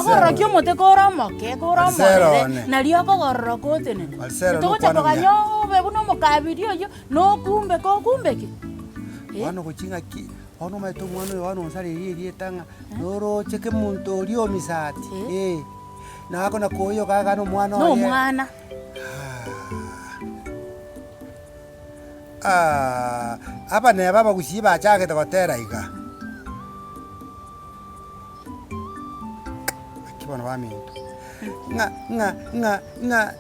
Korro kyomo te koromo ke koromo na liyo korro kotene. To cha paganyo be buno mokabirio yo no kumbe ko kumbe ki. Wano kuchinga ki ono maito mwana wano nsali iri tanga noro cheke muntu lio misati na ako na koyo kaga no mwana no mwana apa ne baba kusiba chake to kotera iga akibona baminto nga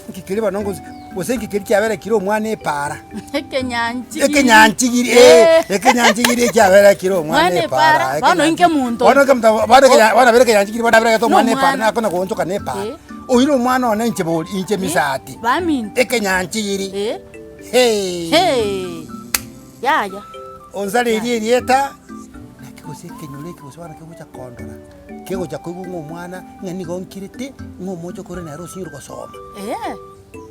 ngikiri banongo Osengi kiri cyabera kiro mwana epara. Ekenyanchigiri cyabera kiro mwana epara. Bano inke muntu. Bano kamta bana bereke yanchigiri bana bereke to mwana epara na kona konchoka nepara. Oyiro mwana ona inche misati. Bamin. Ekenyanchigiri. Hey. Ya. Onzali irieta. Nakikoseke nyole koswana kebucha kondora. Kego chakugu ngomwana ngani gonkirite ngomocho kore na rosiro kosoma.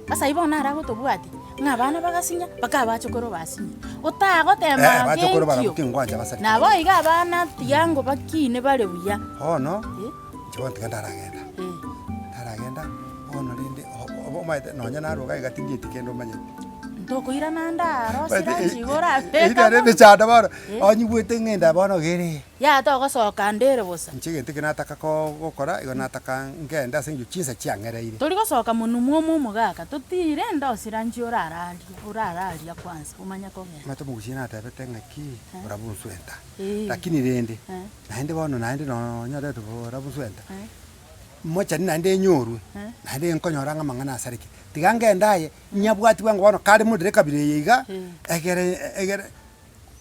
Basa ibona ara gutubwati ngabana bagasinya bakabachokoro basinya utago tema bachokoro barakutingwanja basari nabo iga abana tiyango bakine bare buya no chibonte kandaragenda ono rinde obo maite nonya naruga igatingiti kendo manye ndoko ira nanda rosira chigora ida rebe chada bana onyibwete ngenda bana gere ya to gosoka ndere bosa nchigente kinataka ko gukora igo nataka ngenda senju chinsa chiangereire turi gosoka munumwe mugaka tutire ndosira nchi uraralia kwanza umanya ko ngenda mato mugusina atabete ngaki urabuswenta lakini rende naende bono naende no nyade to urabuswenta mocha nande nyoru nande nkonyoranga mangana asariki tigange ndaye nyabwati wangu bono kali mudire kabire yiga egere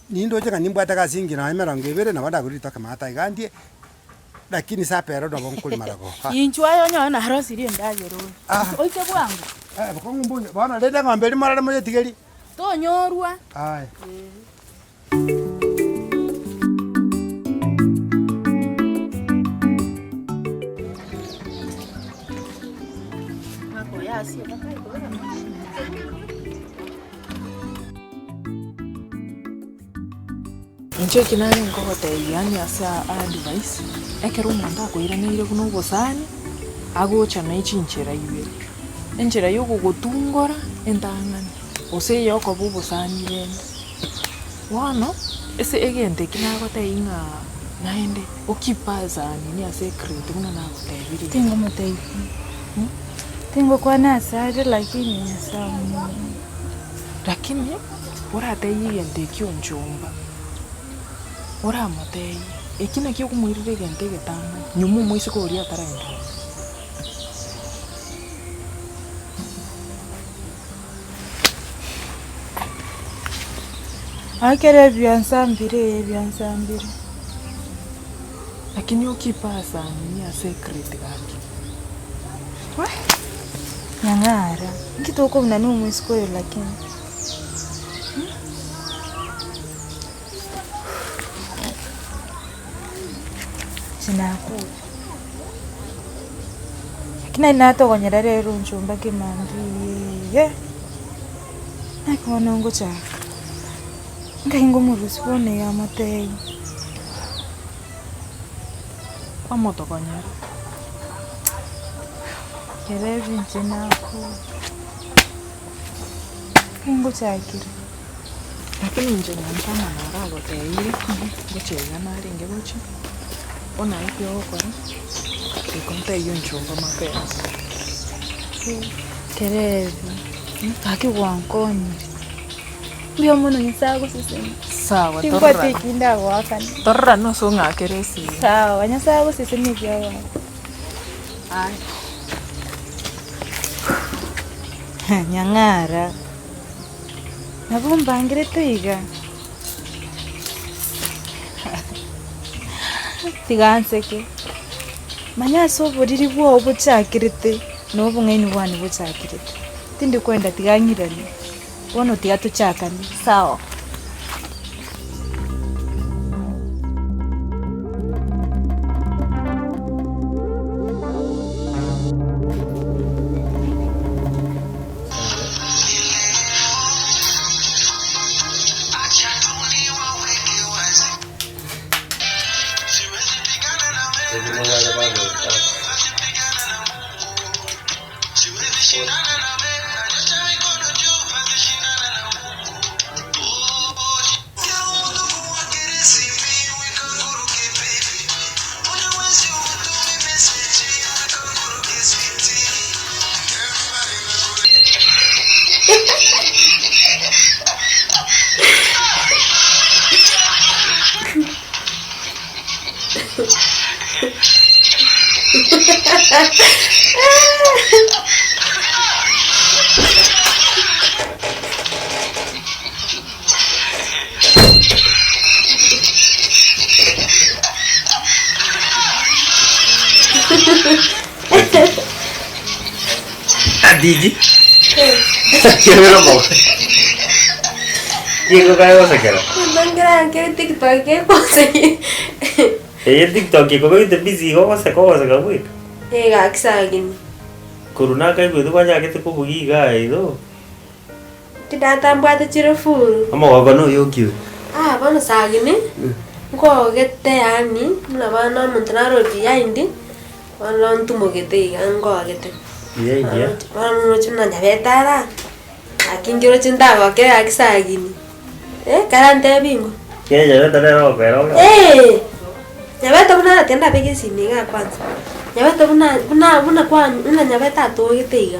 nindo changa nimbwata kasingi na emeronge bere na bada kuri toka mata igandie lakini sapero ndo bonkuli marago inchwa yonyo na harosiri ndagero oike bwangu bakongu mbunye bana lenda ngambeli marara moye tigeli to nyorwa ai mako ya si bakai ko Incho kinani ngote yani asa advice ekero umuntu akoiranire kuno ubosani agocha na ichinchera ibere enchera yo gugutungora entangani ose yoko bubosani yenda wano ese egente kinagote inga naende okipaza nini ase secret kuna nagotebiri tingo muteifu tingo kwa nasari lakini nyasamu lakini urate yigente kyonjomba ora motei ekina kyo kumwirire gente getanga nyumu mwisi ko ria tarenda akere byansambire lakini ukipasa ni ya secret gaki nyangara kitoko mnani mwisi ko lakini sinaku kina inato konyera rero nchumba kimandi nakona ngo chaka ngaingo murusipone ya matei kwa moto konyera kerevi nchinaku ngo chakira lakini nje nyantana na rago teiri ngochega nari ngebochi ona ipyo okora ikonte yo nchumba mapema kerevi aki wankonyi mbio muno nisago sisemi sawa torra tikinda wakani torra no so ngakeresi sawa nyasago sisemi byawa nyangara nabumbangire tuiga tiganseke manyaso buriri bwo buchakirite no bungeni bwani buchakirite tindi kwenda tiganyirani wono tigatuchakani sawa Digi. Quiero ver un poco. ¿Qué cosa quiero? No gran que TikTok qué cosa. TikTok ko ko te busy ko sa week. Gaksagin. Corona kai ko ba ya ke te ko bugi ga ido. Tidata chiro furu. Amo ko no yo kyu. Bana sagini. Ko gete yani na bana montanaro dia indi. Bana ntumo gete ngo gete. Yeah. Bana chuna nyabetara. Akinjiro chinda ko ke gaksagini. Karante bingo. Ke ya ta ro pero. Nyabeta buna tenda peke sininga kwanza. Nyabeta buna kwa una nyabeta to giteiga.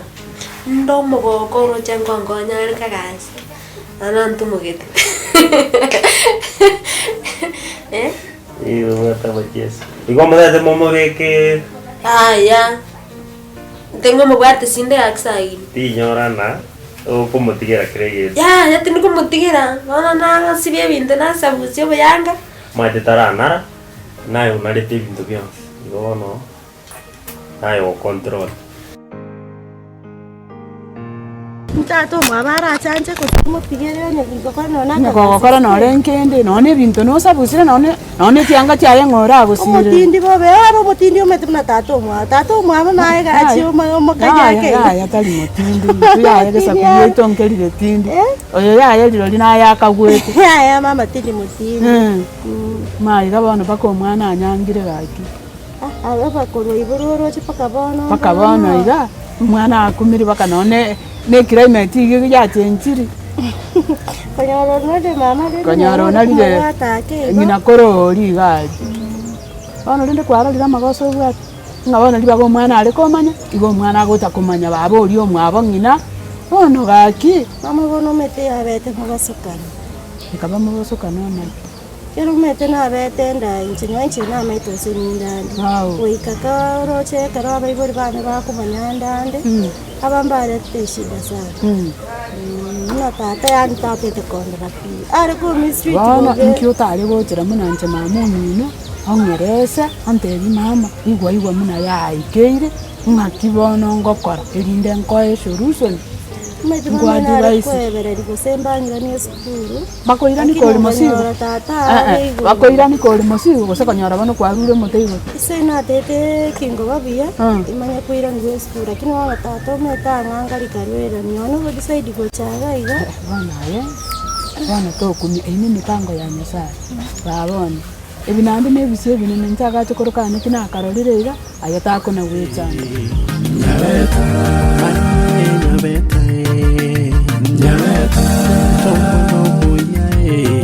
Ndo mogo koro changongo nyar kagas. Ana ntumo gete. Iyo mata baches. Igual me da momo de que Ya. Tengo mo guarte sin de aksai. ti llorana o como te quiera creer. Ya tengo como tigera. No, si bien vinte na sabusio bayanga. Ma te tara nara. Na una de te vinto bien. Digo no. Ai o control. Mtato mwabara chanje kutigere ne bigokora nona. Ngokora norenkende none bintu no sabusire none tianga chaye ngora abusire. Mutindi bobe abo mutindi ometumna tato mwa nae gachi omakanyake. Ya tali mutindi. Ya gesa kuye tonkelire tindi. Oyo ya liro lina ya kagwete. Ya mama tindi mutindi. Mai gabano bako mwana anyangire gaki. Aba bakoro ibororo chipakabono. Pakabono ira mwana akumiri baka none ne climate igi ya chenjiri. Konyoro nalire ngina koro ri gaji. Bano rinde kwara lira magoso bwa. Ngabona liba go mwana ale komanya igo mwana agota komanya babo ri omwabo ngina. Ono gaki mama bono mete abete magasokana. Ikaba magasokana na. Kero mete na abete nda inchi na mete sinindandi. Oikaka roche karo abaibori bana bakumanya ndande. Abambare teshida sana. Na tata yani tata tekonda pi. Are ko mystery to. Bana inkyo tare go jira munanje mamunino. Ongeresa antebi mama igwa muna ya ikeire ngakibono ngokora erinde nkoe solution. Bakoira ni kori mosigo. Bakoira ni kori mosigo gose konyora bano kwarure muteigo. Sena tete kingo babia imanya kuira ni skura kino wa tato meta ngangari karwera ni ono go decide go chaga iga. Bana to kumi eni mipango ya Nyasaye. Babona. Ebinandi nebise binene ntaga tukorokana kina karolire iga ayata ko na wecha. Nyabeta.